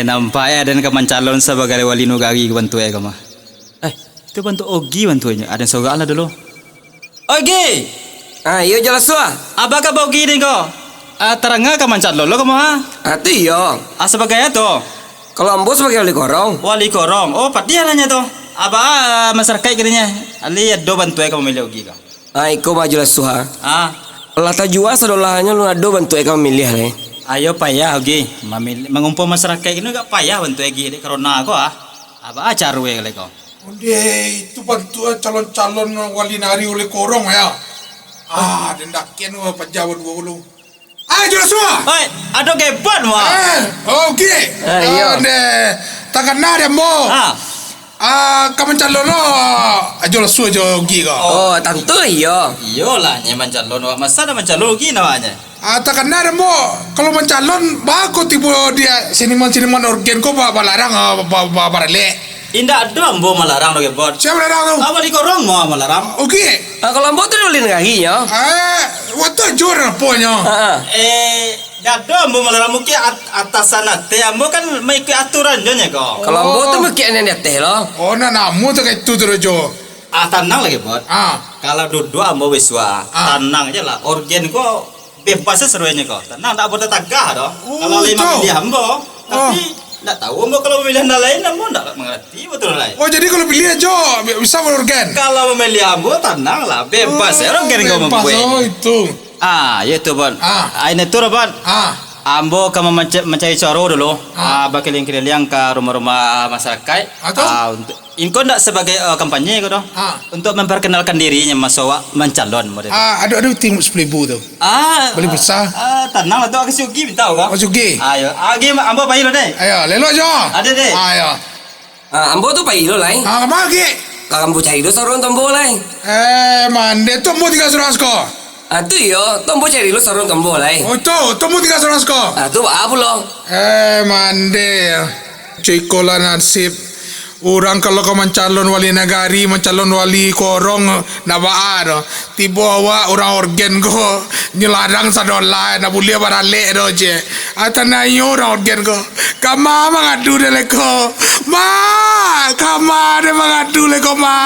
Nampak ya dan kaman calon sebagai wali nugari bantu ya kamu. Itu bantu Ogi bantunya. Ada soal lah dulu. Ogi. Iya jelas suah. Apakah Ogi ni kau? Terangga kaman calon lo kamu ha? Itu iya. Sebagai itu. Kalau ambo sebagai wali korong. Wali korong. Oh, dia nanya tuh. Apa masyarakat katanya? Ali do bantu ya kamu milih Ogi kau. Iko mah jelas suah. Lah tajua sadolahnya lu ado bantu kamu milih le. Ayo payah Ogi. Mengumpul masyarakat ini gak payah bantu Ogi karena aku apa acara we kau. Itu bantu calon-calon wali nari oleh korong ya. Dendakian pejabat 20. Jelas semua. Oi, ada gebon mah. Oke. Iya. Takkan ada mo. Kamu calon jelas semua jogi kau. Oh, tentu iya. Iyalah nyaman calon masa ada mencalon Ogi namanya. Takkan ada mo. Kalau mencalon bagus tipe dia siniman organ kau balarang barale. Indah ada ambo melarang doge bot. Siapa melarang tu? Apa di korong mau melarang? Oke. Kalau ambo tu ulin kaki nya. Waktu jor apanya? Ada ambo melarang mungkin atasan ate ambo kan mengikut aturan je nya kau. Kalau ambo tu mungkin ada teh lo. Namu tu kayak itu terus jo. Tenang lagi bot. Kalau duduk ambo wiswa, tenang aja lah. Organ kau bebas serunya kau. Tenang tak boleh tagah doh. Kalau lima milih ambo, tapi tak tahu ambo kalau memilih anda lain ambo tak mengerti betul lain. Jadi kalau pilih aja bisa organ. Kalau memilih ambo tenang lah, bebas ya organ kau membuat. Itu. Ya itu bon. Ini tu bon. Ambo kamu mencari cara dulu. Berkeliling-keliling ke rumah-rumah masyarakat. Untuk Inko ndak sebagai kampanye kau doh. Untuk memperkenalkan dirinya masuk mencalon model. Ada tim 10.000 tu. Boleh besar. Tenang lah tu aku sugi minta kau. Sugi. Ayo, ambo bayi lo deh. Ayo, lelo jo. Ada deh. Ayo. Ambo tu pai lo lai. Magi. Kalau ambo cari lo sarung tombo lai. Mande tombo 300 ko. Tu yo, tombo cari lo sarung tombo lai. Tombo 300 ko. Tu apa lo? Mande. Cikola nasib. Orang kalau kau mencalon wali negari, mencalon wali korong, nabaan, tiba awak orang organ ko nyeladang sadola, nak boleh barale doje. Atanayo orang organ ko, kama mangadu deleko, kama de mangadu leko ma.